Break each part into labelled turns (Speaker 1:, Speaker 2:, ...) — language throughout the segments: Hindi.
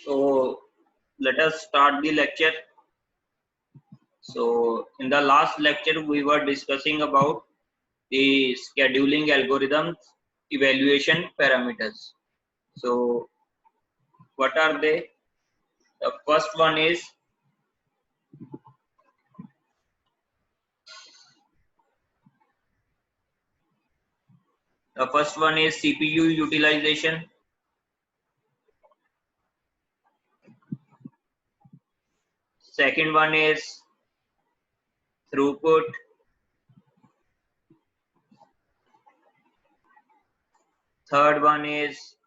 Speaker 1: So let us start the lecture. So in the last lecture we were discussing about the scheduling algorithms, evaluation parameters. So what are they? The first one is CPU utilization. Second one is throughput. Third one is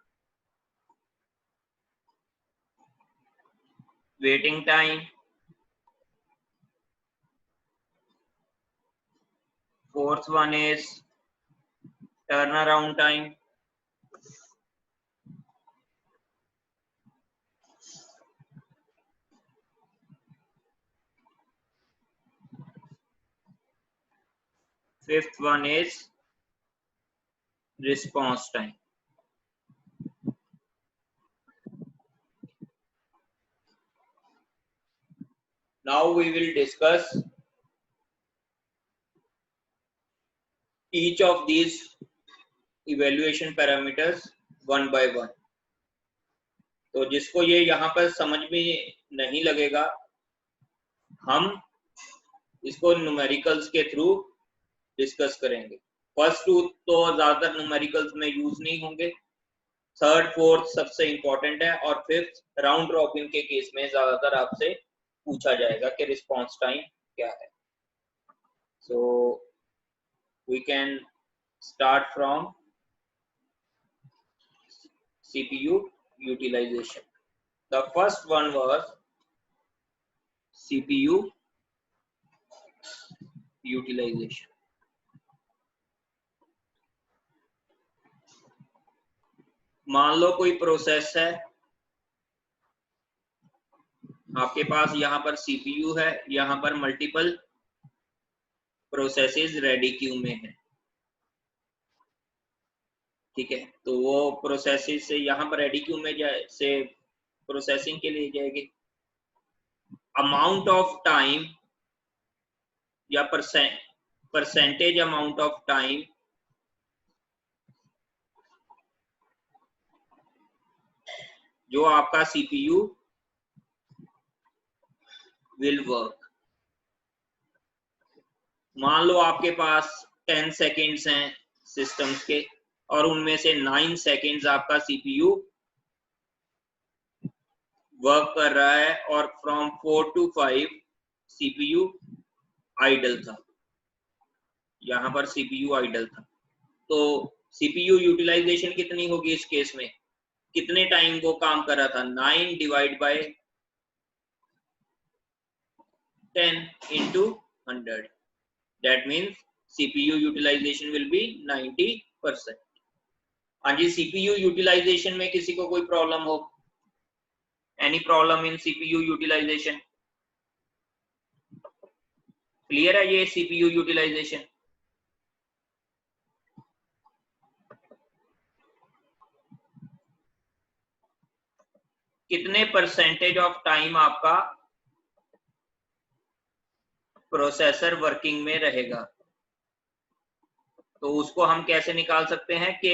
Speaker 1: waiting time. Fourth one is turnaround time. Fifth one is response time. Now we will discuss each of these evaluation parameters one by one. तो जिसको ये यहाँ पर समझ में नहीं लगेगा, हम इसको न्यूमेरिकल्स के थ्रू डिस्कस करेंगे. फर्स्ट टू तो ज्यादातर न्यूमेरिकल्स में यूज नहीं होंगे, थर्ड फोर्थ सबसे इंपॉर्टेंट है, और फिफ्थ राउंड रॉबिन के केस में ज्यादातर आपसे पूछा जाएगा कि रिस्पांस टाइम क्या है. So we can start from CPU utilization. The first one was CPU utilization. मान लो कोई प्रोसेस है, आपके पास यहाँ पर CPU है, यहाँ पर मल्टीपल प्रोसेसेस रेडी क्यू में है. ठीक है, तो वो प्रोसेसेस से यहाँ पर रेडी क्यू में से प्रोसेसिंग के लिए जाएगी. अमाउंट ऑफ टाइम या परसेंटेज अमाउंट ऑफ टाइम जो आपका CPU विल वर्क. मान लो आपके पास 10 सेकेंड्स हैं सिस्टम्स के, और उनमें से 9 सेकेंड्स आपका CPU वर्क कर रहा है, और फ्रॉम 4 to 5 CPU आइडल था. यहाँ पर सीपीयू आइडल था, तो सीपीयू यूटिलाइजेशन कितनी होगी इस केस में, कितने टाइम वो काम कर रहा था, 9 divide by 10 into 100, that means CPU utilization will be 90%। हाँ जी, CPU यूटिलाइजेशन में किसी को कोई प्रॉब्लम हो, any problem in CPU utilisation? Clear है ये CPU यूटिलाइजेशन? कितने परसेंटेज ऑफ टाइम आपका प्रोसेसर वर्किंग में रहेगा, तो उसको हम कैसे निकाल सकते हैं कि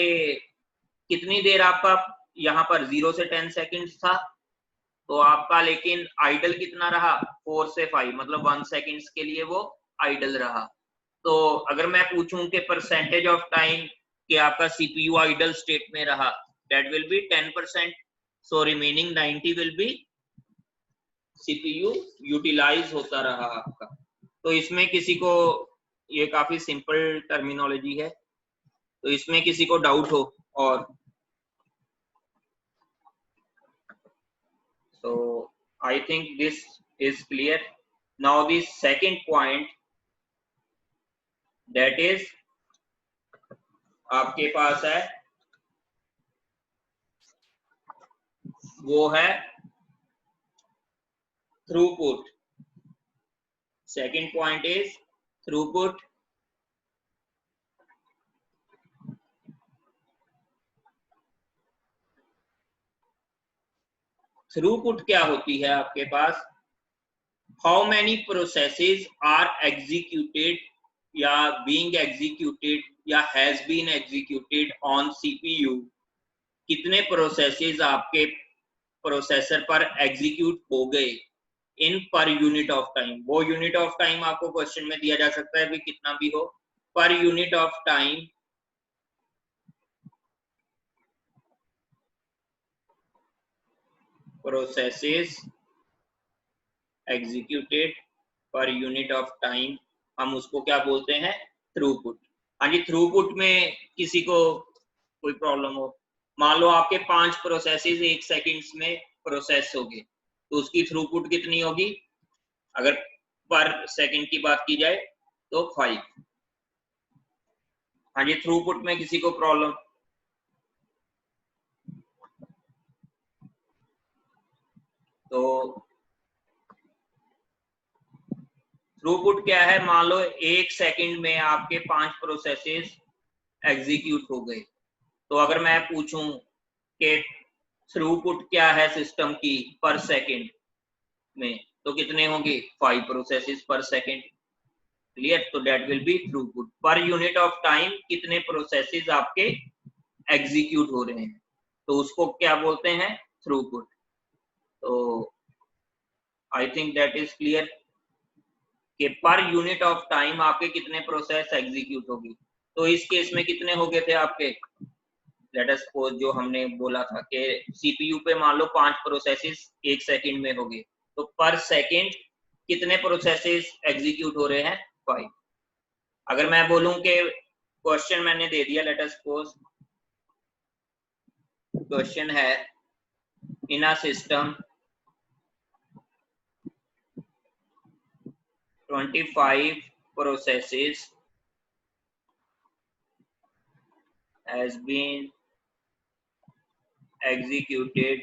Speaker 1: कितनी देर आपका यहाँ पर 0 से 10 सेकंड्स था, तो आपका लेकिन आइडल कितना रहा, 4 से 5, मतलब 1 सेकंड्स के लिए वो आइडल रहा। तो अगर मैं पूछूं कि परसेंटेज ऑफ टाइम कि आपका सीपीयू आइडल स्टेट में रहा, that will be 10%, so remaining 90 will be CPU utilise होता रहा आपका। तो इसमें किसी को, ये काफी सिंपल टर्मिनोलॉजी है, तो इसमें किसी को डाउट हो और so I think this is clear. Now the second point, that is आपके पास है वो है throughput. Second point is throughput। Throughput क्या होती है आपके पास, how many processes are executed या बीइंग एग्जीक्यूटेड या has been executed on CPU, कितने प्रोसेसेस आपके प्रोसेसर पर एग्जीक्यूट हो गए in per unit of time. वो यूनिट ऑफ टाइम आपको क्वेश्चन में दिया जा सकता है भी कितना भी हो, पर unit of time processes executed पर यूनिट ऑफ टाइम, हम उसको क्या बोलते हैं, थ्रूपुट। हाँ जी, थ्रूपुट में किसी को कोई प्रॉब्लम हो, मान लो आपके 5 प्रोसेसेस 1 सेकंड्स में प्रोसेस हो गए, तो उसकी थ्रूपुट कितनी होगी, अगर पर सेकंड की बात की जाए तो 5। हाँ जी, थ्रूपुट में किसी को प्रॉब्लम? तो थ्रूपुट क्या है, मान लो 1 सेकंड में आपके 5 प्रोसेसेस एग्जीक्यूट हो गए, तो अगर मैं पूछूं कि थ्रूपुट क्या है सिस्टम की पर सेकंड में, तो कितने होंगे, 5 प्रोसेसेस पर सेकंड। क्लियर? तो दैट विल बी थ्रूपुट। पर यूनिट ऑफ टाइम कितने प्रोसेसेस आपके एग्जीक्यूट हो रहे हैं, तो उसको क्या बोलते हैं, थ्रूपुट। तो I think that is clear कि पर यूनिट ऑफ टाइम आपके कितने प्रोसेस एग्जीक्यूट होगी। तो इस केस में कितने हो गए थे आपके, लेट अस सपोज जो हमने बोला था कि सीपीयू पे मान लो 5 प्रोसेसेस 1 सेकंड में हो गए, तो पर सेकंड कितने प्रोसेसेस एग्जीक्यूट हो रहे हैं, 5। अगर मैं बोलूं कि क्वेश्चन मैंने दे दिया, लेट अस सपोज क्वेश्चन है इन a system 25 processes has been executed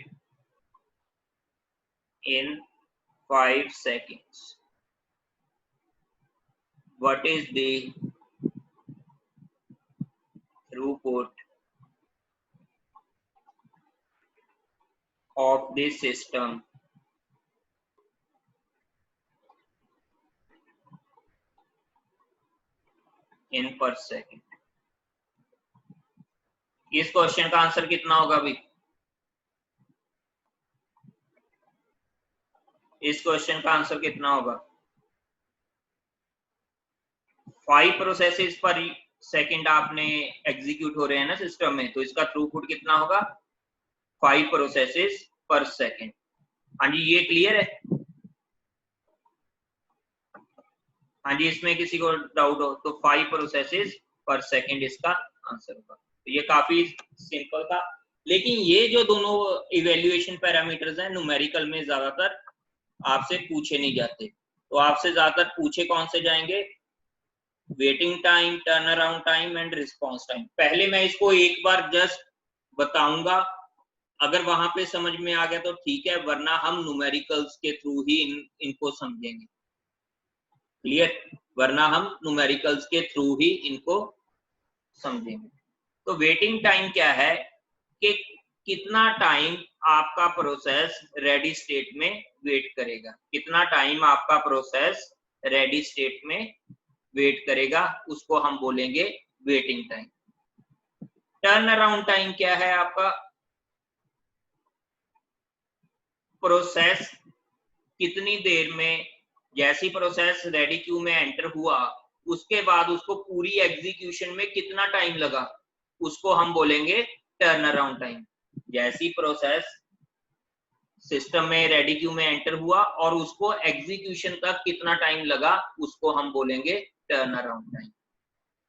Speaker 1: in 5 seconds. What is the throughput of this system in per second? इस क्वेश्चन का आंसर कितना होगा भाई, इस क्वेश्चन का आंसर कितना होगा, 5 प्रोसेसेस पर सेकंड आपने एग्जीक्यूट हो रहे हैं ना सिस्टम में, तो इसका थ्रूपुट कितना होगा, 5 प्रोसेसेस पर सेकंड। हाँ जी, ये क्लियर है? हाँ जी, इसमें किसी को डाउट हो तो 5 प्रोसेसेस पर सेकंड इसका आंसर होगा। तो ये काफी सिंपल था, लेकिन ये जो दोनों इवेल्युएशन पैरामीटर्स हैं न्यूमेरिकल में ज्यादातर आपसे पूछे नहीं जाते। तो आपसे ज्यादातर पूछे कौन से जाएंगे? Waiting time, turn around time and response time. पहले मैं इसको एक बार जस्ट बताऊंगा, अगर वहां पे समझ में आ गया तो ठीक है, वरना हम न्यूमेरिकल्स के थ्रू ही इनको समझेंगे। क्लियर? वरना हम न्यूमेरिकल्स के थ्रू ही इनको समझेंगे। तो वेटिंग टाइम क्या है कि कितना टाइम आपका प्रोसेस रेडी स्टेट में वेट करेगा, कितना टाइम आपका प्रोसेस रेडी स्टेट में वेट करेगा, उसको हम बोलेंगे waiting time. Turn around time क्या है आपका? प्रोसेस कितनी देर में, जैसी प्रोसेस रेडी क्यू में एंटर हुआ उसके बाद उसको पूरी एग्जीक्यूशन में कितना टाइम लगा, उसको हम बोलेंगे टर्न अराउंड टाइम। जैसी प्रोसेस सिस्टम में रेडी क्यू में एंटर हुआ और उसको एग्जीक्यूशन तक कितना टाइम लगा, उसको हम बोलेंगे turn around time.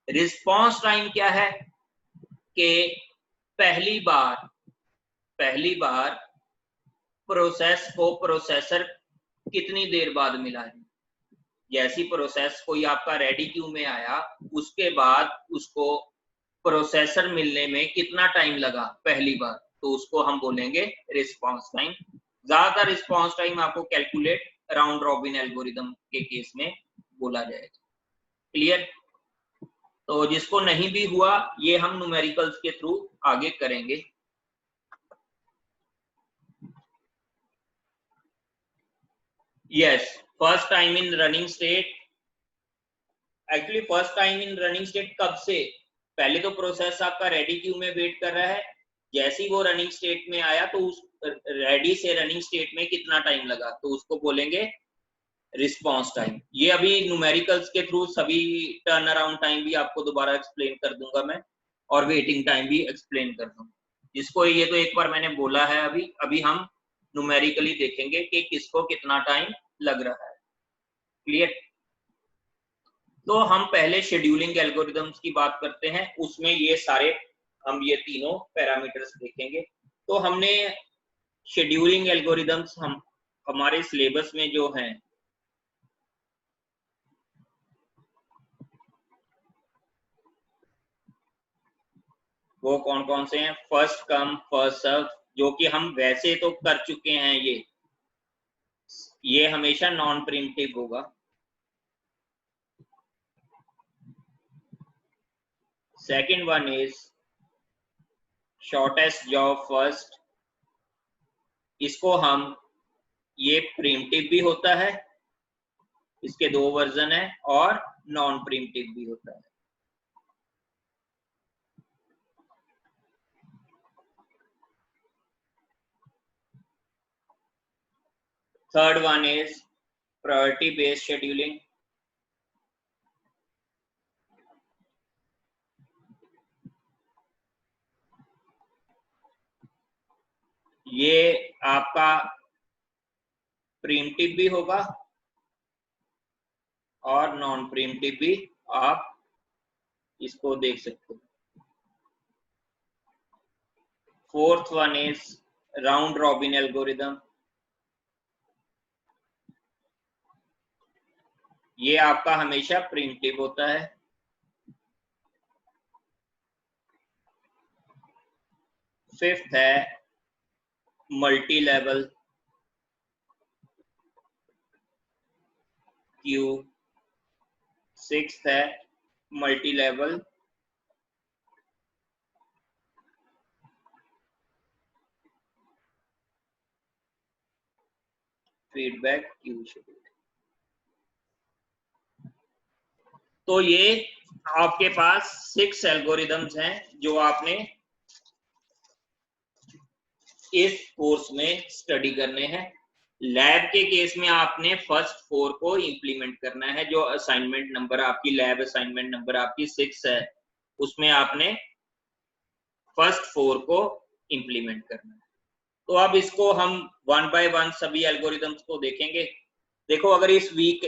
Speaker 1: Response time क्या है कि पहली बार प्रोसेस को प्रोसेसर कितनी देर बाद मिला है। जैसी प्रोसेस कोई आपका रेडी क्यू में आया उसके बाद उसको प्रोसेसर मिलने में कितना टाइम लगा पहली बार, तो उसको हम बोलेंगे रिस्पॉन्स टाइम। ज्यादातर रिस्पॉन्स टाइम आपको कैलकुलेट राउंड रॉबिन एल्गोरिदम के केस में बोला जाएगा। क्लियर? तो जिसको नहीं भी हुआ ये हम न्यूमेरिकल्स के थ्रू आगे करेंगे। Yes, first time in running state. Actually first time in running state कब से? पहले तो प्रोसेस आपका रेडी क्यू में वेट कर रहा है, जैसे ही वो रनिंग स्टेट में आया तो उस रेडी से रनिंग स्टेट में कितना टाइम लगा, तो उसको बोलेंगे रिस्पॉन्स टाइम। ये अभी न्यूमेरिकल्स के थ्रू सभी टर्न अराउंड टाइम भी आपको दोबारा एक्सप्लेन कर दूंगा मैं, और वेटिंग टाइम भी एक्सप्लेन कर दूंगा। जिसको ये तो एक बार मैंने बोला है, अभी हम न्यूमेरिकली देखेंगे कि किसको कितना टाइम लग रहा है। क्लियर? तो हम पहले शेड्यूलिंग एल्गोरिदम्स की बात करते हैं, उसमें ये सारे हम ये तीनों पैरामीटर्स देखेंगे। तो हमने शेड्यूलिंग एल्गोरिदम्स हम हमारे सिलेबस में जो हैं वो कौन कौन से हैं? फर्स्ट कम फर्स्ट सर्व, जो कि हम वैसे तो कर चुके हैं, ये हमेशा नॉन प्रिमिटिव होगा। Second one is shortest job first, इसको हम, ये प्रिमिटिव भी होता है, इसके दो वर्जन है, और नॉन प्रिमिटिव भी होता है। Third one is priority based scheduling, ये आपका प्रिमिटिव भी होगा और नॉन प्रिमिटिव भी, आप इसको देख सकते हो। Fourth one is round robin algorithm, ये आपका हमेशा प्रिमिटिव होता है। फिफ्थ है मल्टी लेवल क्यू, सिक्स्थ है multi level feedback queue schedule. तो ये आपके पास 6 एल्गोरिदम्स हैं जो आपने इस कोर्स में स्टडी करने हैं। लैब के केस में आपने फर्स्ट 4 को इंप्लीमेंट करना है। जो असाइनमेंट नंबर आपकी लैब असाइनमेंट नंबर आपकी 6 है, उसमें आपने फर्स्ट 4 को इंप्लीमेंट करना है। तो अब इसको हम 1 बाय 1 सभी एल्गोरिदम्स को देखेंगे। देखो, अगर इस वीक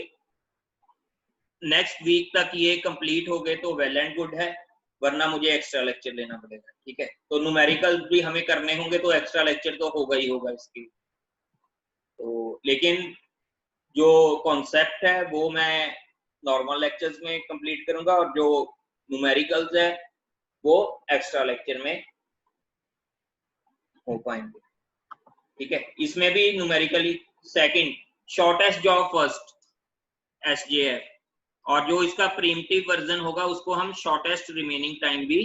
Speaker 1: नेक्स्ट वीक तक ये कंप्लीट हो गए तो वेल एंड गुड है, वरना मुझे एक्स्ट्रा लेक्चर लेना पड़ेगा। ठीक है, तो न्यूमेरिकल भी हमें करने होंगे तो एक्स्ट्रा लेक्चर तो होगा ही होगा इसकी। तो लेकिन जो कॉन्सेप्ट है वो मैं नॉर्मल लेक्चर्स में कंप्लीट करूंगा, और जो न्यूमेरिकल्स है वो एक्स्ट्रा लेक्चर में हो पाएंगे। ठीक है, इसमें भी numerically second shortest job first SJF, और जो इसका प्रीमिटिव वर्जन होगा उसको हम शॉर्टेस्ट रिमेनिंग टाइम भी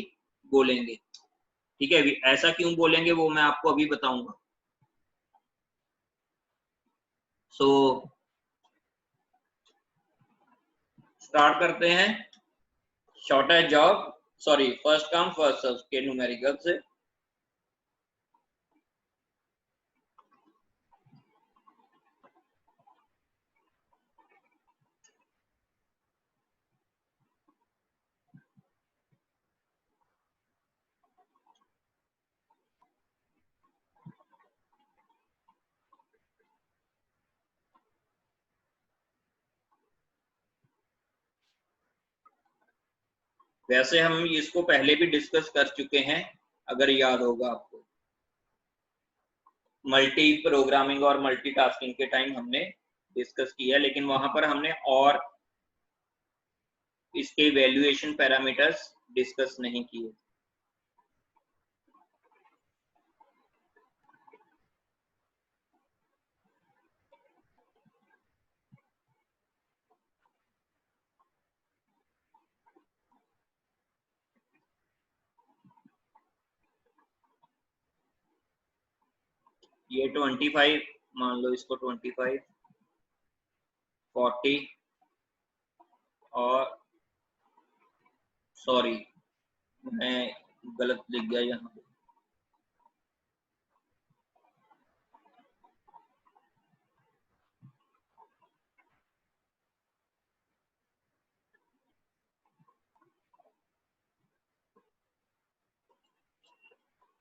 Speaker 1: बोलेंगे। ठीक है, ऐसा क्यों बोलेंगे वो मैं आपको अभी बताऊंगा। सो स्टार्ट करते हैं shortest job sorry first come first serve के न्यूमेरिकल से। वैसे हम इसको पहले भी डिस्कस कर चुके हैं, अगर याद होगा आपको, मल्टी प्रोग्रामिंग और मल्टीटास्किंग के टाइम हमने डिस्कस किया, लेकिन वहां पर हमने और इसके वैल्यूएशन पैरामीटर्स डिस्कस नहीं किए। ये 25 मान लो, इसको 25 40 और सॉरी मैं गलत लिख गया यहाँ पे,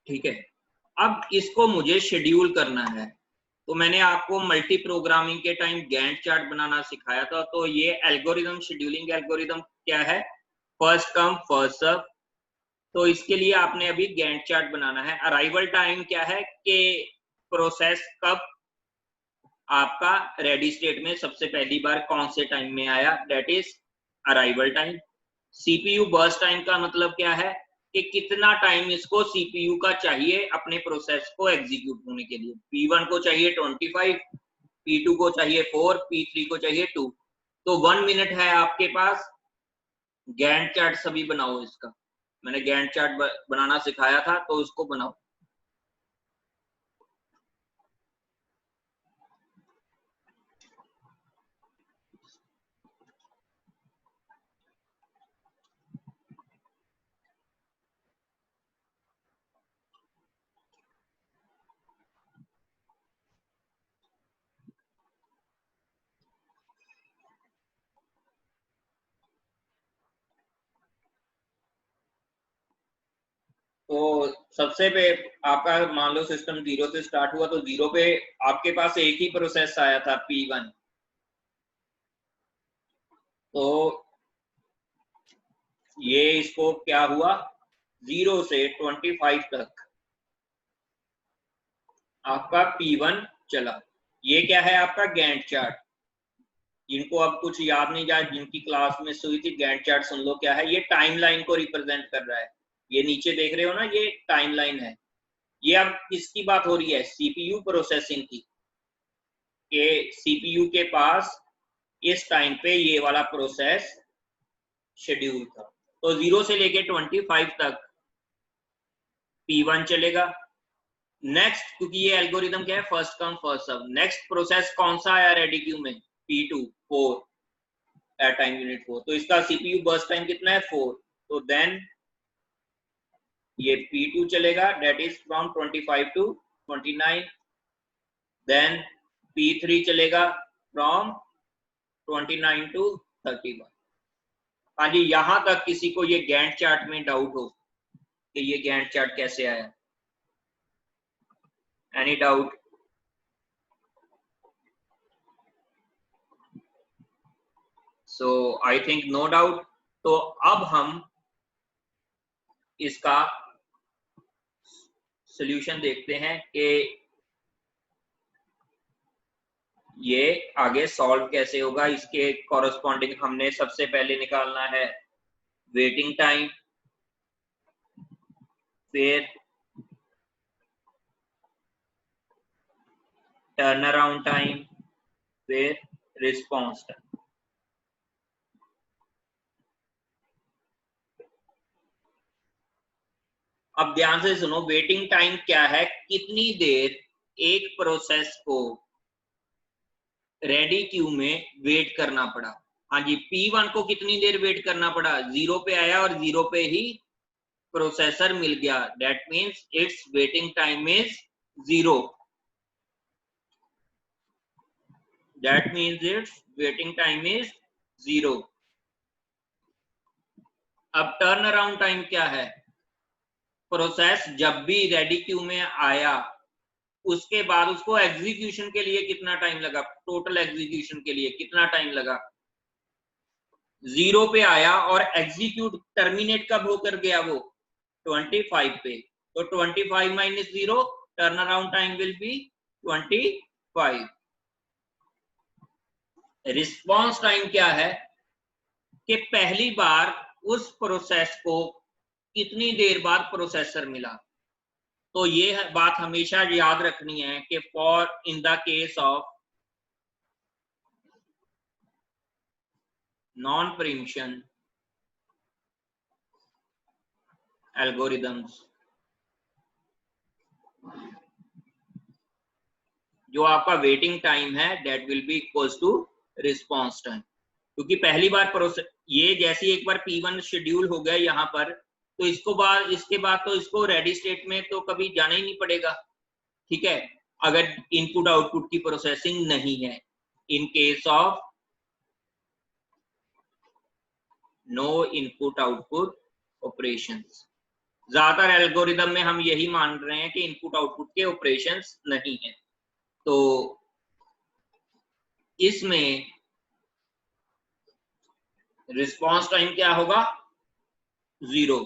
Speaker 1: ठीक है। अब इसको मुझे शेड्यूल करना है, तो मैंने आपको मल्टी प्रोग्रामिंग के टाइम गैंट चार्ट बनाना सिखाया था। तो ये एल्गोरिदम, शेड्यूलिंग एल्गोरिदम क्या है, फर्स्ट कम फर्स्ट सर्व। तो इसके लिए आपने अभी गैंट चार्ट बनाना है। अराइवल टाइम क्या है कि प्रोसेस कब आपका रेडी स्टेट में सबसे पहली बार कौन से टाइम में आया, that is arrival time. CPU burst time का मतलब क्या है कि कितना टाइम इसको सीपीयू का चाहिए अपने प्रोसेस को एग्जीक्यूट होने के लिए। P1 को चाहिए 25, P2 को चाहिए 4, P3 को चाहिए 2। तो 1 मिनट है आपके पास। गैंट चार्ट सभी बनाओ इसका, मैंने गैंट चार्ट बनाना सिखाया था तो उसको बनाओ। तो सबसे पे आपका मान लो सिस्टम 0 से स्टार्ट हुआ, तो 0 पे आपके पास एक ही प्रोसेस आया था P1। तो ये इसको क्या हुआ, 0 से 25 तक आपका P1 चला। ये क्या है आपका गैंट चार्ट। जिनको अब कुछ याद नहीं जाए, जिनकी क्लास में हुई थी, गैंट चार्ट सुन लो क्या है। ये टाइमलाइन को रिप्रेजेंट कर रहा है। ये नीचे देख रहे हो ना, ये टाइमलाइन है। ये अब किसकी बात हो रही है, सीपीयू प्रोसेसिंग की, कि सीपीयू के पास इस टाइम पे ये वाला प्रोसेस शेड्यूल था। तो 0 से लेके 25 तक P1 चलेगा। नेक्स्ट, क्योंकि ये एल्गोरिदम क्या है, first come first serve, next process कौन सा आया रेडी क्यू में, P2 4 एट टाइम यूनिट 4। तो इसका सीपीयू बर्स्ट टाइम कितना है, 4। तो देन ये P2 चलेगा, date is from 25 to 29। Then P3 चलेगा फ्रॉम 29 टू 31। हाँ जी, यहां तक किसी को ये गैंट चार्ट में डाउट हो कि ये गैंट चार्ट कैसे आया, any doubt? So I think no doubt. तो अब हम इसका सॉल्यूशन देखते हैं कि ये आगे सॉल्व कैसे होगा। इसके कॉरस्पॉन्डिंग हमने सबसे पहले निकालना है वेटिंग टाइम, फिर टर्न अराउंड टाइम, फिर रिस्पॉन्स टाइम। अब ध्यान से सुनो, वेटिंग टाइम क्या है, कितनी देर एक प्रोसेस को रेडी क्यू में वेट करना पड़ा। हाँ जी, P1 को कितनी देर वेट करना पड़ा, 0 पे आया और 0 पे ही प्रोसेसर मिल गया, that means it's waiting time is 0। That means it's waiting time is 0। अब टर्न अराउंड टाइम क्या है, प्रोसेस जब भी रेडी क्यू में आया उसके बाद उसको एग्जीक्यूशन के लिए कितना टाइम लगा, टोटल एग्जीक्यूशन के लिए कितना टाइम लगा। 0 पे आया और एग्जीक्यूट टर्मिनेट कब होकर गया, वो 25 पे, तो 25 minus 0, turn around time will B 25। Response time क्या है कि पहली बार उस प्रोसेस को कितनी देर बाद प्रोसेसर मिला। तो ये बात हमेशा याद रखनी है कि for in the case of non preemption algorithms, जो आपका वेटिंग टाइम है that will be equals to response time. क्योंकि पहली बार प्रोसेस ये जैसे एक बार P1 शेड्यूल हो गया यहाँ पर, तो इसके बाद तो इसको रेडी स्टेट में तो कभी जाना ही नहीं पड़ेगा, ठीक है, अगर इनपुट आउटपुट की प्रोसेसिंग नहीं है। In case of no input output operations, ज्यादातर एल्गोरिदम में हम यही मान रहे हैं कि इनपुट आउटपुट के ऑपरेशंस नहीं है। तो इसमें रिस्पॉन्स टाइम क्या होगा, 0।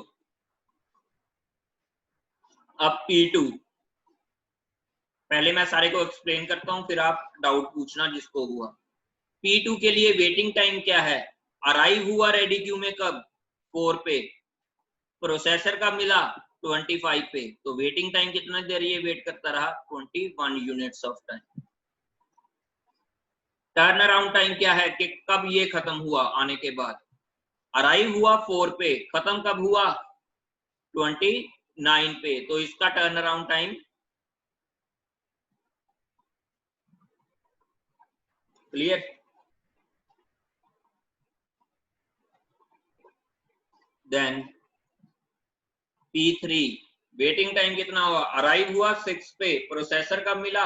Speaker 1: अब P2, पहले मैं सारे को एक्सप्लेन करता हूं फिर आप डाउट पूछना जिसको हुआ। P2 के लिए वेटिंग टाइम क्या है, अराइव हुआ रेडी क्यू में कब, 4 पे, प्रोसेसर कब मिला 25 पे, तो वेटिंग टाइम कितना देर ये वेट करता रहा, 21 units of time. Turn around time क्या है कि कब ये खत्म हुआ आने के बाद, अराइव हुआ 4 पे, खत्म कब हुआ 29 पे, तो इसका turn around time clear. Then P3 waiting time कितना हुआ, अराइव हुआ 6 पे, प्रोसेसर कब मिला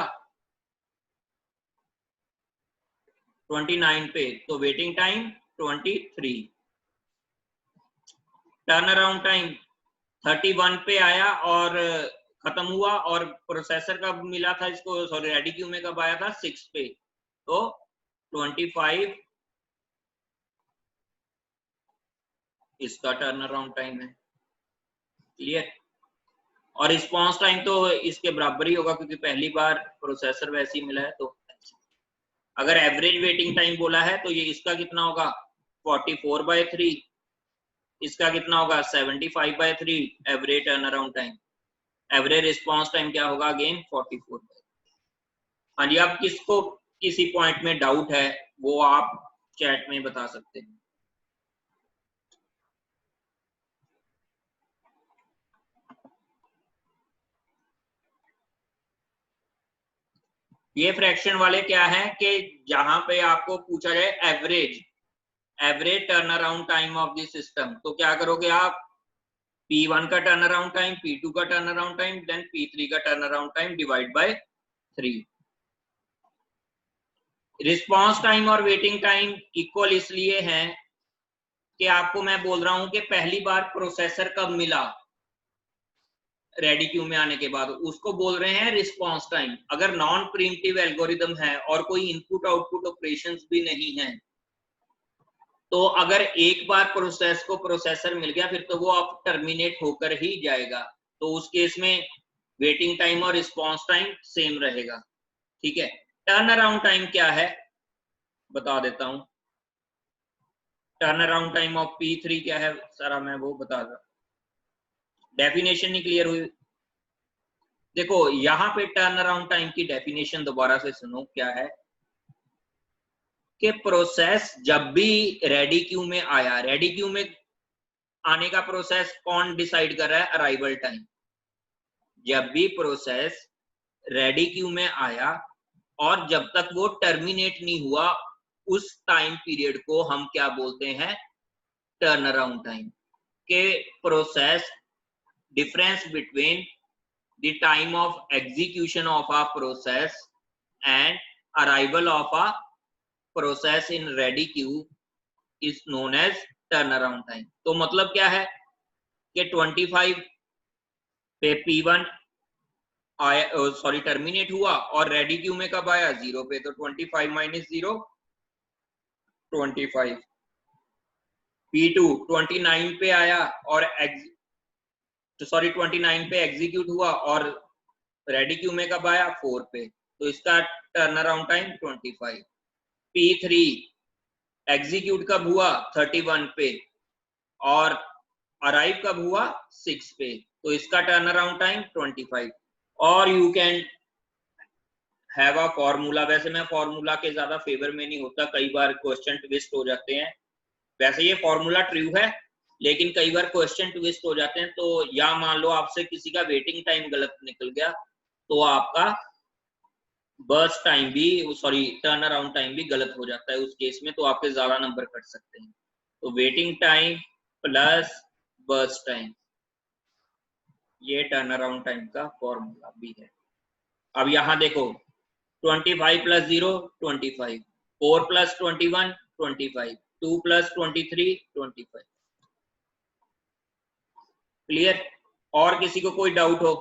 Speaker 1: 29 पे, तो waiting time 23। Turn around time 31 पे आया और खत्म हुआ, और प्रोसेसर कब मिला था इसको, सॉरी रेडी क्यू में कब आया था 6 पे, तो 25 इसका टर्न अराउंड टाइम है, क्लियर। और रिस्पॉन्स टाइम तो इसके बराबर ही होगा क्योंकि पहली बार प्रोसेसर वैसे ही मिला है। तो अगर एवरेज वेटिंग टाइम बोला है तो ये इसका कितना होगा 44/3, इसका कितना होगा 75/3 average turn around time. Average response time क्या होगा अगेन 44। हाँ जी, अब किसको किसी पॉइंट में डाउट है वो आप चैट में बता सकते हैं। ये फ्रैक्शन वाले क्या है कि जहां पे आपको पूछा जाए average turn around time of the system, तो क्या करोगे आप, P1 का टर्न अराउंड टाइम, P2 का turn around time, then P3 का turn around time divide by 3। Response time और वेटिंग टाइम इक्वल इसलिए है कि आपको मैं बोल रहा हूं कि पहली बार प्रोसेसर कब मिला रेडी क्यू में आने के बाद, उसको बोल रहे हैं रिस्पॉन्स टाइम। अगर नॉन प्रीम्प्टिव एल्गोरिदम है और कोई इनपुट आउटपुट ऑपरेशंस भी नहीं है तो अगर एक बार प्रोसेस को प्रोसेसर मिल गया फिर तो वो अब टर्मिनेट होकर ही जाएगा, तो उस केस में वेटिंग टाइम और रिस्पॉन्स टाइम सेम रहेगा। ठीक है, टर्न अराउंड टाइम क्या है बता देता हूं। Turn around time of P3 क्या है सारा मैं वो बता रहा, डेफिनेशन नहीं क्लियर हुई। देखो यहां पे टर्न अराउंड टाइम की डेफिनेशन दोबारा से सुनो क्या है कि प्रोसेस जब भी रेडी क्यू में आया, रेडी क्यू में आने का प्रोसेस कौन डिसाइड कर रहा है, अराइवल टाइम। जब भी प्रोसेस रेडी क्यू में आया और जब तक वो टर्मिनेट नहीं हुआ उस टाइम पीरियड को हम क्या बोलते हैं, टर्न अराउंड टाइम। के process difference between the time of execution of a process and arrival of a process in ready queue is known as turn around time. तो मतलब क्या है कि 25 पे P1 आया, सॉरी टर्मिनेट हुआ और रेडी क्यू में कब आया, 0 पे, तो 25 माइनस 0 25। P2 29 पे आया और सॉरी 29 पे एग्जीक्यूट हुआ और रेडी क्यू में कब आया, 4 पे, तो इसका turn around time 25। P3 execute कब हुआ, 31 पे और अराइव कब हुआ, 6 पे, तो इसका टर्न अराउंड टाइम 25। और you can have a formula, वैसे मैं फॉर्मूला के ज्यादा फेवर में नहीं होता, कई बार क्वेश्चन ट्विस्ट हो जाते हैं। वैसे ये फॉर्मूला ट्रू है लेकिन कई बार क्वेश्चन ट्विस्ट हो जाते हैं। तो या मान लो आपसे किसी का वेटिंग टाइम गलत निकल गया तो आपका बर्स्ट टाइम भी, सॉरी टर्न अराउंड टाइम भी गलत हो जाता है उस केस में, तो आपके ज्यादा नंबर कट सकते हैं। तो waiting time plus burst time, ये टर्न अराउंड टाइम का फॉर्मूला भी है। अब यहां देखो 25 प्लस 0 25, 4 प्लस 21 25, 2 प्लस 23 25। क्लियर? और किसी को कोई डाउट हो?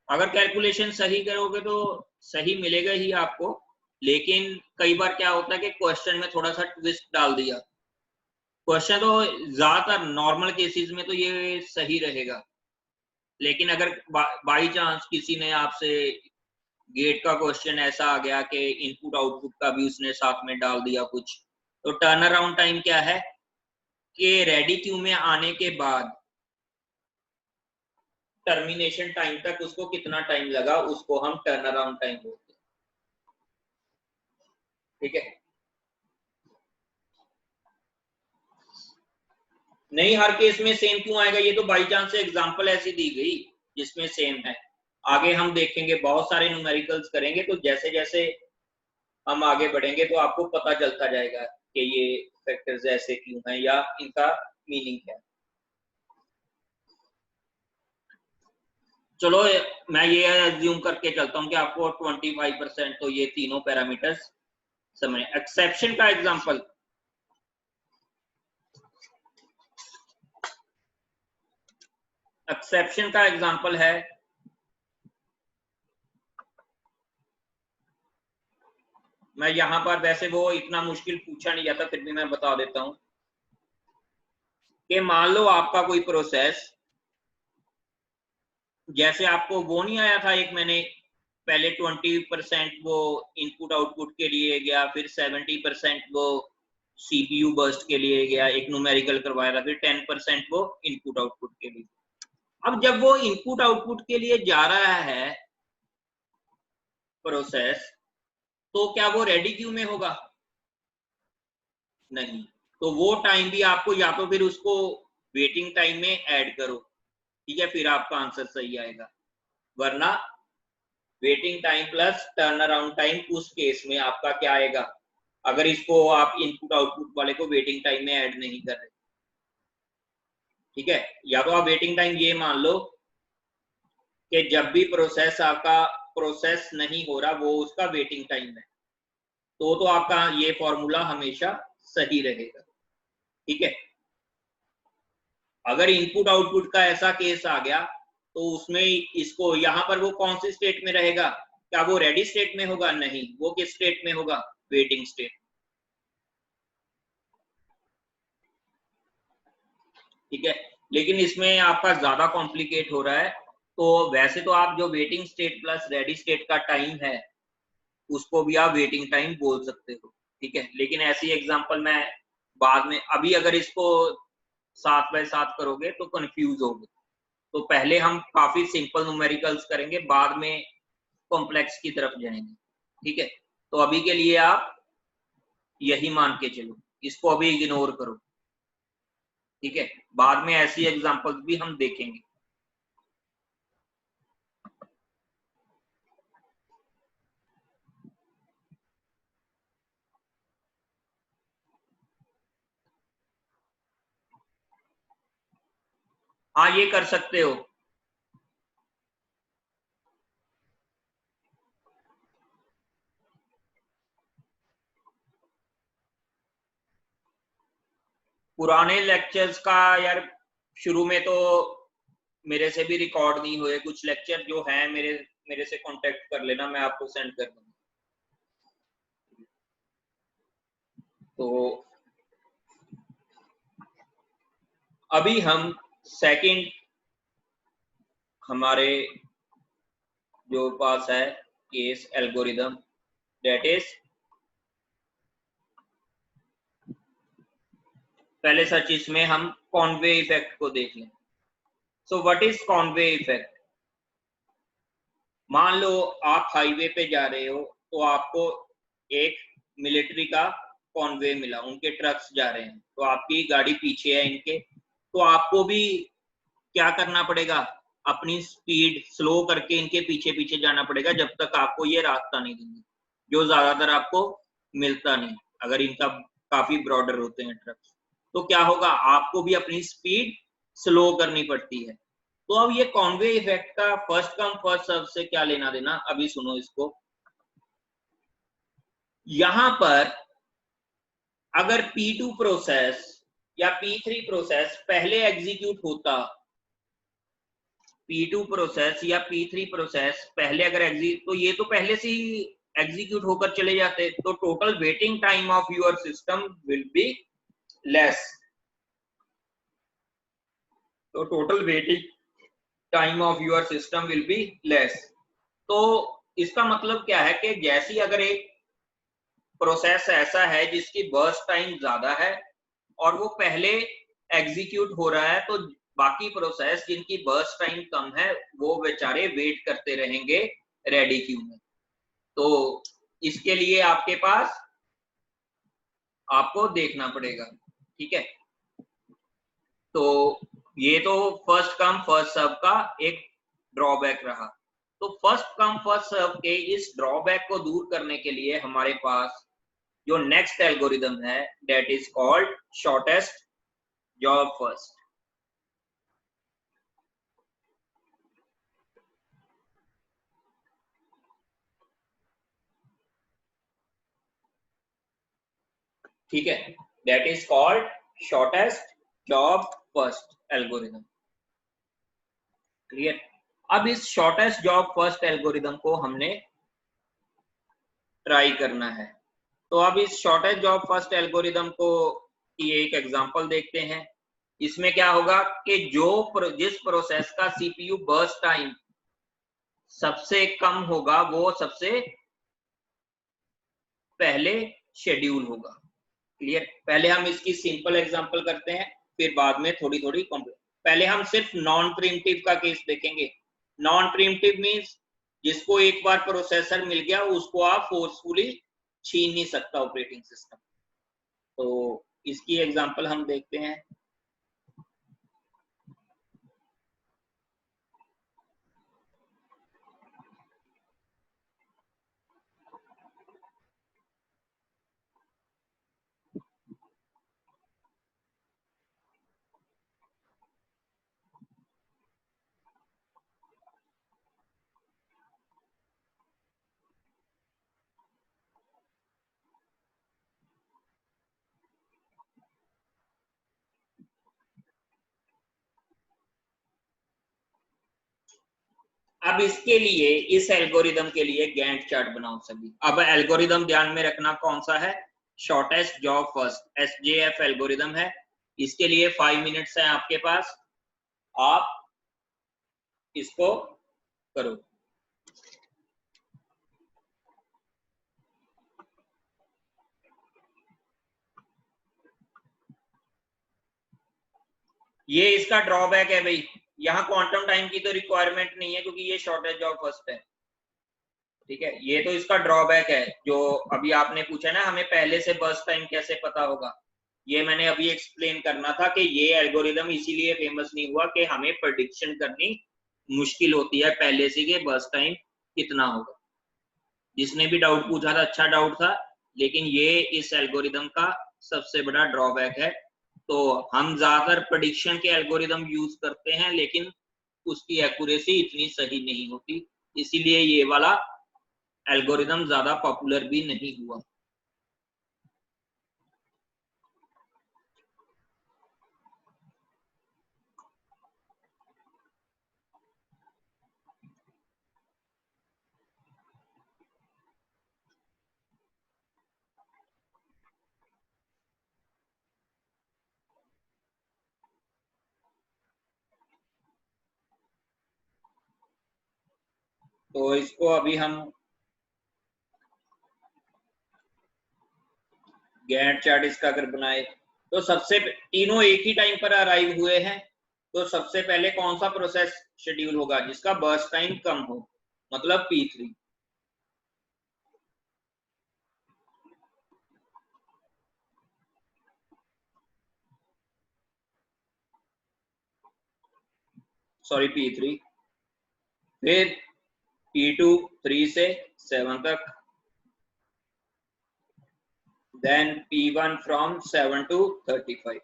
Speaker 1: अगर कैलकुलेशन सही करोगे तो सही मिलेगा ही आपको, लेकिन कई बार क्या होता है कि क्वेश्चन में थोड़ा सा ट्विस्ट डाल दिया। क्वेश्चन तो ज्यादातर नॉर्मल केसेस में तो ये सही रहेगा, लेकिन अगर बाई चांस किसी ने आपसे गेट का क्वेश्चन ऐसा आ गया कि इनपुट आउटपुट का भी उसने साथ में डाल दिया कुछ, तो टर्न अराउंड टाइम क्या है कि रेडी क्यू में आने के बाद टर्मिनेशन टाइम तक उसको कितना टाइम लगा, उसको हम टर्न अराउंड टाइम बोलते हैं। ठीक है, नहीं हर केस में सेम क्यों आएगा, ये तो बाई चांस से एग्जांपल ऐसी दी गई जिसमें सेम है। आगे हम देखेंगे, बहुत सारे न्यूमेरिकल्स करेंगे, तो जैसे जैसे हम आगे बढ़ेंगे तो आपको पता चलता जाएगा कि ये फैक्टर्स ऐसे क्यों हैं या इनका मीनिंग क्या है। चलो मैं ये अज्यूम करके चलता हूं कि आपको 25% तो ये तीनों पैरामीटर्स समझ। एक्सेप्शन का एग्जांपल, एक्सेप्शन का एग्जांपल है मैं यहां पर, वैसे वो इतना मुश्किल पूछा नहीं जाता फिर भी मैं बता देता हूं कि मान लो आपका कोई प्रोसेस, जैसे आपको वो नहीं आया था एक, मैंने पहले 20% वो इनपुट आउटपुट के लिए गया, फिर 70% वो सीपीयू बर्स्ट के लिए गया, एक न्यूमेरिकल करवाया था, फिर 10% वो इनपुट आउटपुट के लिए। अब जब वो इनपुट आउटपुट के लिए जा रहा है प्रोसेस, तो क्या वो रेडी क्यू में होगा? नहीं, तो वो टाइम भी आपको या तो फिर उसको वेटिंग टाइम में ऐड करो, ठीक है, फिर आपका आंसर सही आएगा। वरना waiting time plus turn around time उस केस में आपका क्या आएगा, अगर इसको आप इनपुट आउटपुट वाले को वेटिंग टाइम में ऐड नहीं कर रहे। ठीक है, या तो आप वेटिंग टाइम ये मान लो कि जब भी प्रोसेस आपका प्रोसेस नहीं हो रहा वो उसका वेटिंग टाइम है, तो आपका ये फॉर्मूला हमेशा सही रहेगा। ठीक है, अगर इनपुट आउटपुट का ऐसा केस आ गया तो उसमें इसको यहाँ पर वो कौन सी स्टेट में रहेगा? क्या वो रेडी स्टेट में होगा? नहीं, वो किस स्टेट में होगा? Waiting state. ठीक है, लेकिन इसमें आपका ज्यादा कॉम्प्लिकेट हो रहा है। तो वैसे तो आप जो waiting state plus ready state का टाइम है उसको भी आप वेटिंग टाइम बोल सकते हो। ठीक है, लेकिन ऐसी एग्जांपल मैं बाद में, अभी अगर इसको 7 बाय 7 करोगे तो कंफ्यूज होगे। तो पहले हम काफी सिंपल न्यूमेरिकल्स करेंगे, बाद में कॉम्प्लेक्स की तरफ जाएंगे। ठीक है, तो अभी के लिए आप यही मान के चलो, इसको अभी इग्नोर करो। ठीक है, बाद में ऐसी एग्जांपल्स भी हम देखेंगे। हाँ, ये कर सकते हो। पुराने लेक्चर्स का यार, शुरू में तो मेरे से भी रिकॉर्ड नहीं हुए कुछ लेक्चर, जो है मेरे मेरे से कांटेक्ट कर लेना, मैं आपको सेंड कर दूंगा। तो अभी हम सेकंड हमारे जो पास है केस एल्गोरिदम, दैट इज, पहले सच इसमें हम कॉन्वे इफेक्ट को देख लें। So what is Conway effect? मान लो आप हाईवे पे जा रहे हो, तो आपको एक मिलिट्री का कॉन्वे मिला, उनके ट्रक्स जा रहे हैं, तो आपकी गाड़ी पीछे है इनके, तो आपको भी क्या करना पड़ेगा? अपनी स्पीड स्लो करके इनके पीछे पीछे जाना पड़ेगा, जब तक आपको ये रास्ता नहीं देंगे, जो ज्यादातर आपको मिलता नहीं, अगर इनका काफी ब्रॉडर होते हैं ट्रक्स। तो क्या होगा? आपको भी अपनी स्पीड स्लो करनी पड़ती है। तो अब ये कॉन्वे इफेक्ट का फर्स्ट कम फर्स्ट सर्व से क्या लेना देना, अभी सुनो इसको। यहां पर अगर P2 प्रोसेस या P3 प्रोसेस पहले एग्जीक्यूट होता, P2 प्रोसेस या P3 प्रोसेस पहले अगर तो ये तो पहले से ही एग्जीक्यूट होकर चले जाते, तो total waiting time of your system will be less. तो total waiting time of your system will be less. तो इसका मतलब क्या है कि जैसी अगर एक प्रोसेस ऐसा है जिसकी बर्स्ट टाइम ज्यादा है और वो पहले एग्जीक्यूट हो रहा है, तो बाकी प्रोसेस जिनकी बर्स्ट टाइम कम है वो बेचारे वेट करते रहेंगे रेडी क्यू में। तो इसके लिए आपके पास आपको देखना पड़ेगा। ठीक है, तो ये तो फर्स्ट कम फर्स्ट सर्व का एक ड्रॉबैक रहा। तो फर्स्ट कम फर्स्ट सर्व के इस ड्रॉबैक को दूर करने के लिए हमारे पास जो नेक्स्ट एल्गोरिदम है, that is called shortest job first. ठीक है, that is called shortest job first algorithm. Clear? अब इस शॉर्टेस्ट जॉब फर्स्ट एल्गोरिदम को हमने ट्राई करना है। तो अब इस शॉर्टेस्ट जॉब फर्स्ट एल्गोरिदम को की एक एग्जांपल देखते हैं। इसमें क्या होगा कि जिस प्रोसेस का सीपीयू बर्स्ट टाइम सबसे कम होगा वो सबसे पहले शेड्यूल होगा। क्लियर? पहले हम इसकी सिंपल एग्जांपल करते हैं, फिर बाद में थोड़ी थोड़ी कॉम्प्लेक्स। पहले हम सिर्फ नॉन प्रीम्प्टिव का केस देखेंगे। नॉन प्रीम्प्टिव मींस जिसको एक बार प्रोसेसर मिल गया उसको आप फोर्सफुली छीन नहीं सकता ऑपरेटिंग सिस्टम। तो इसकी एग्जांपल हम देखते हैं। अब इसके लिए, इस एल्गोरिदम के लिए गैंट चार्ट बनाओ सभी। अब एल्गोरिदम ध्यान में रखना कौन सा है, shortest job first, SJF algorithm है। इसके लिए 5 मिनट्स है आपके पास, आप इसको करो। ये इसका ड्रॉबैक है भाई, यहाँ क्वांटम टाइम की तो रिक्वायरमेंट नहीं है क्योंकि ये शॉर्टेज जॉब फर्स्ट है, ठीक है। ये तो इसका ड्रॉबैक है, जो अभी आपने पूछा ना हमें पहले से बर्स्ट टाइम कैसे पता होगा, ये मैंने अभी एक्सप्लेन करना था कि ये एल्गोरिदम इसीलिए फेमस नहीं हुआ कि हमें प्रेडिक्शन करनी मुश्किल होती है पहले से कि बर्स्ट टाइम कितना होगा। जिसने भी डाउट पूछा था अच्छा डाउट था, लेकिन ये इस एल्गोरिदम का सबसे बड़ा ड्रॉबैक है। तो हम ज्यादातर प्रेडिक्शन के एल्गोरिदम यूज करते हैं, लेकिन उसकी एक्यूरेसी इतनी सही नहीं होती, इसीलिए ये वाला एल्गोरिदम ज्यादा पॉपुलर भी नहीं हुआ। तो इसको अभी हम गैंट चार्ट इसका अगर बनाए तो सबसे तीनों एक ही टाइम पर अराइव हुए हैं, तो सबसे पहले कौन सा प्रोसेस शेड्यूल होगा जिसका बर्स्ट टाइम कम हो, मतलब P3। सॉरी P3, फिर P2 3 से 7 तक, देन P1 फ्रॉम 7 to 35।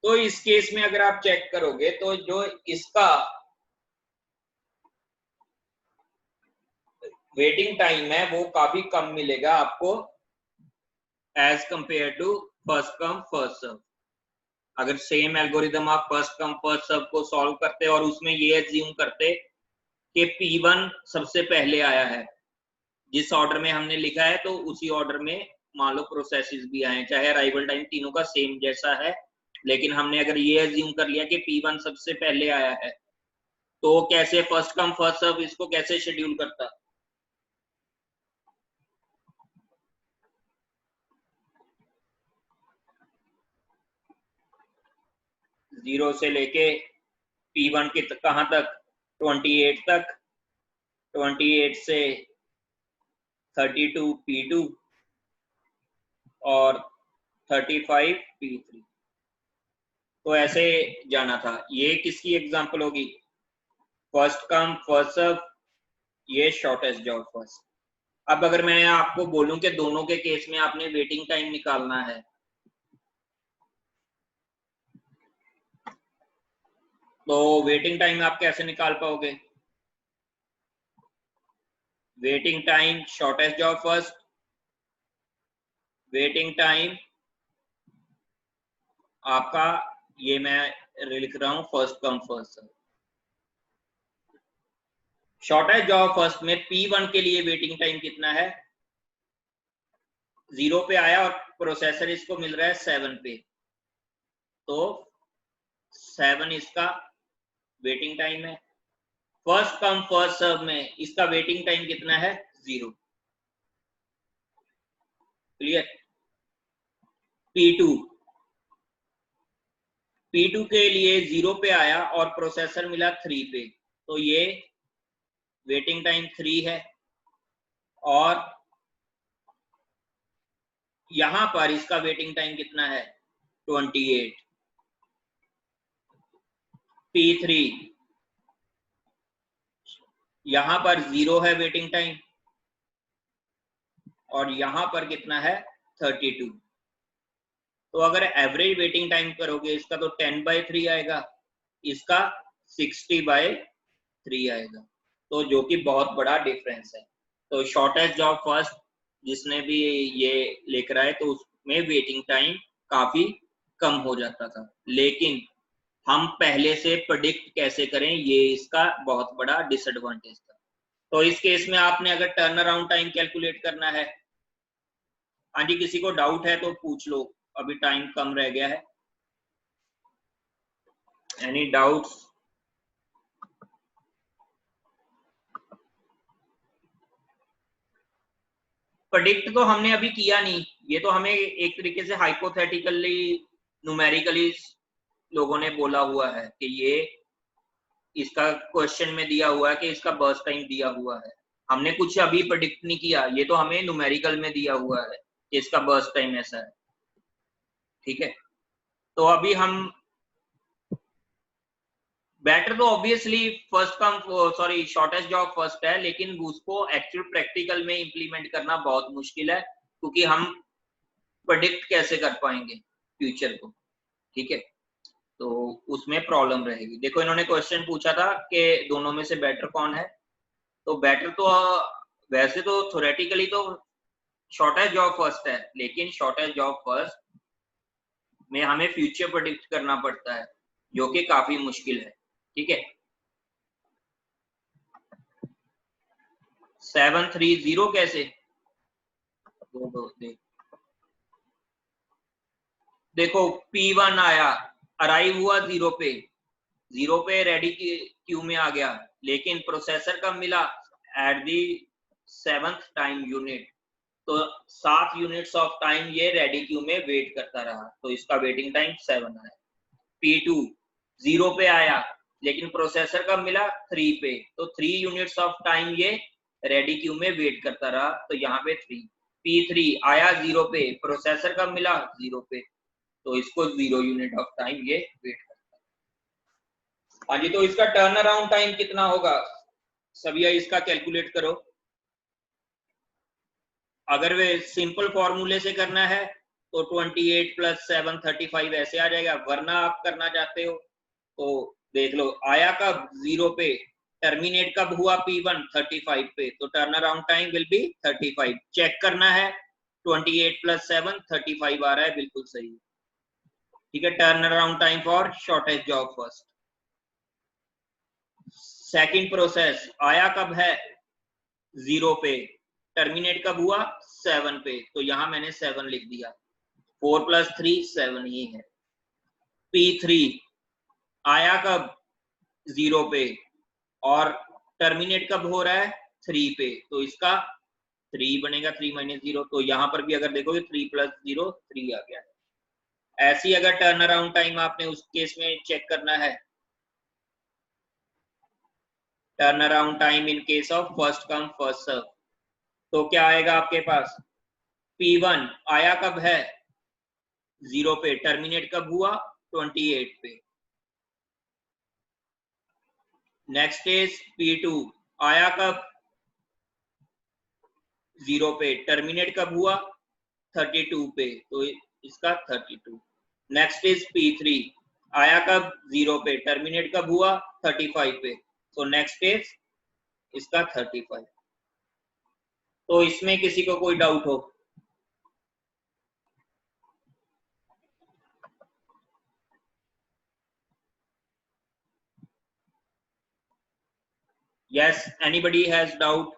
Speaker 1: तो इस केस में अगर आप चेक करोगे तो जो इसका वेटिंग टाइम है वो काफी कम मिलेगा आपको as compare to first come first serve. अगर सेम एल्गोरिदम आप फर्स्ट कम फर्स्ट सर्व को सॉल्व करते और उसमें ये एज्यूम करते कि P1 सबसे पहले आया है, जिस ऑर्डर में हमने लिखा है तो उसी ऑर्डर में मान लो प्रोसेसेस भी आए, चाहे अराइवल टाइम तीनों का सेम जैसा है, लेकिन हमने अगर ये एज्यूम कर लिया कि P1 सबसे पहले आया है, तो कैसे फर्स्ट कम फर्स्ट सर्व इसको कैसे शेड्यूल करता, 0 से लेके P1 के कहां तक, 28 तक, 28 से 32 P2 और 35 P3। तो ऐसे जाना था। ये किसकी एग्जांपल होगी, फर्स्ट कम फर्स्ट सर्व, ये शॉर्टेस्ट जॉब फर्स्ट। अब अगर मैं आपको बोलूं कि दोनों के केस में आपने वेटिंग टाइम निकालना है, तो वेटिंग टाइम आप कैसे निकाल पाओगे, waiting time shortest job first, waiting time आपका, ये मैं लिख रहा हूं first come first serve. Shortest job first में P1 के लिए वेटिंग टाइम कितना है, 0 पे आया और प्रोसेसर इसको मिल रहा है 7 पे, तो 7 इसका वेटिंग टाइम है। फर्स्ट कम फर्स्ट सर्व में इसका वेटिंग टाइम कितना है, 0। क्लियर। P2 के लिए 0 पे आया और प्रोसेसर मिला 3 पे, तो ये वेटिंग टाइम 3 है, और यहां पर इसका वेटिंग टाइम कितना है, 28। P3 यहां पर 0 है वेटिंग टाइम, और यहां पर कितना है, 32। तो अगर एवरेज वेटिंग टाइम करोगे इसका तो 10/3 आएगा, इसका 60/3 आएगा, तो जो कि बहुत बड़ा डिफरेंस है। तो शॉर्टेस्ट जॉब फर्स्ट जिसने भी ये लिख रहा है तो उसमें वेटिंग टाइम काफी कम हो जाता था, लेकिन हम पहले से प्रेडिक्ट कैसे करें ये इसका बहुत बड़ा डिसएडवांटेज था। तो इस केस में आपने अगर टर्न अराउंड टाइम कैलकुलेट करना है, हाँ जी किसी को डाउट है तो पूछ लो, अभी टाइम कम रह गया है। Any doubts? प्रेडिक्ट तो हमने अभी किया नहीं, ये तो हमें एक तरीके से हाइपोथेटिकली न्यूमेरिकली लोगों ने बोला हुआ है कि ये इसका क्वेश्चन में दिया हुआ है कि इसका बर्स्ट टाइम दिया हुआ है, हमने कुछ अभी प्रेडिक्ट नहीं किया, ये तो हमें न्यूमेरिकल में दिया हुआ है कि इसका बर्स्ट टाइम ऐसा है। ठीक है, तो अभी हम बेटर तो obviously first come sorry shortest job first है, लेकिन उसको एक्चुअल प्रैक्टिकल में इंप्लीमेंट करना बहुत मुश्किल है, क्योंकि हम प्रेडिक्ट कैसे कर पाएंगे फ्यूचर को। ठीक है, तो उसमें प्रॉब्लम रहेगी। देखो इन्होंने क्वेश्चन पूछा था कि दोनों में से बेटर कौन है, तो बेटर तो वैसे तो थ्योरेटिकली तो शॉर्टेस्ट जॉब फर्स्ट है, लेकिन शॉर्टेस्ट जॉब फर्स्ट में हमें फ्यूचर प्रेडिक्ट करना पड़ता है, जो कि काफी मुश्किल है। ठीक है, 730 कैसे? देखो P1 आया, अराइव हुआ 0 पे, 0 पे रेडी क्यू में आ गया, लेकिन प्रोसेसर कब मिला? At the 7th time unit, तो 7 यूनिट्स ऑफ टाइम ये रेडी क्यू में वेट करता रहा, तो इसका वेटिंग टाइम 7 आया। P2 0 पे आया, लेकिन प्रोसेसर कब मिला? 3 पे, तो 3 यूनिट्स ऑफ टाइम ये रेडी क्यू में वेट करता रहा, तो यहाँ पे 3। P3 आया 0 पे, प्रोसेसर कब मिला? 0 पे, तो इसको 0 यूनिट ऑफ टाइम ये वेट करता है। हाँ जी, तो इसका टर्न अराउंड टाइम कितना होगा सभी, इसका कैलकुलेट करो। अगर वे सिंपल फॉर्मूले से करना है तो 28 + 7 35 ऐसे आ जाएगा, वरना आप करना चाहते हो तो देख लो, आया कब? 0 पे, टर्मिनेट कब हुआ? P1 35 पे, तो turn around time will be 35। Check करना है, 28 + 7 35 आ रहा है, बिल्कुल सही। ठीक है, turn around time for shortest job first. Second process आया कब है? 0 पे, टर्मिनेट कब हुआ? 7 पे, तो यहां मैंने 7 लिख दिया, 4 + 3 7 ही है। P3 आया कब? 0 पे, और टर्मिनेट कब हो रहा है? 3 पे, तो इसका 3 बनेगा, 3 - 0, तो यहां पर भी अगर देखोगे 3 + 0 3 आ गया है। ऐसी अगर टर्न अराउंड टाइम आपने उस केस में चेक करना है, turn around time in case of first come first serve, तो क्या आएगा आपके पास? P1 आया कब है? 0 पे, टर्मिनेट कब हुआ? 28 पे। नेक्स्ट इज P2 आया कब? 0 पे, टर्मिनेट कब हुआ? 32 पे, तो इसका 32। नेक्स्ट इज P3 आया कब? 0 पे, टर्मिनेट कब हुआ? 35 पे, तो नेक्स्ट इज इसका 35। तो इसमें किसी को कोई डाउट हो? Yes, anybody has doubt?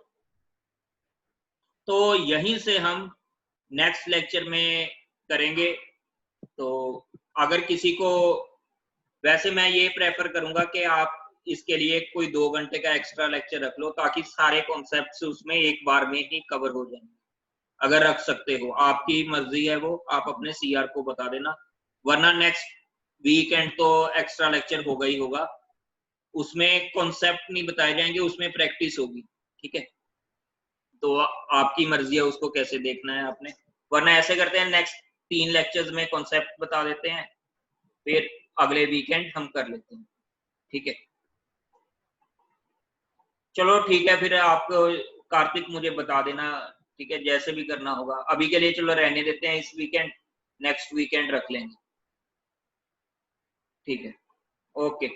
Speaker 1: तो यहीं से हम नेक्स्ट लेक्चर में करेंगे। तो अगर किसी को, वैसे मैं ये प्रेफर करूंगा कि आप इसके लिए कोई 2 घंटे का एक्स्ट्रा लेक्चर रख लो, ताकि सारे कॉन्सेप्ट्स उसमें एक बार में ही कवर हो जाएंगे। अगर रख सकते हो, आपकी मर्जी है, वो आप अपने सीआर को बता देना, वरना नेक्स्ट वीकेंड तो एक्स्ट्रा लेक्चर होगा ही होगा, उसमें कॉन्सेप्ट नहीं बताए जाएंगे, उसमें प्रैक्टिस होगी। ठीक है, तो आपकी मर्जी है उसको कैसे देखना है आपने, वरना ऐसे करते हैं नेक्स्ट 3 लेक्चर्स में कॉन्सेप्ट बता देते हैं, फिर अगले वीकेंड हम कर लेते हैं। ठीक है, चलो ठीक है, फिर आप कार्तिक मुझे बता देना। ठीक है, जैसे भी करना होगा, अभी के लिए चलो रहने देते हैं, इस वीकेंड नेक्स्ट वीकेंड रख लेंगे। ठीक है, ओके।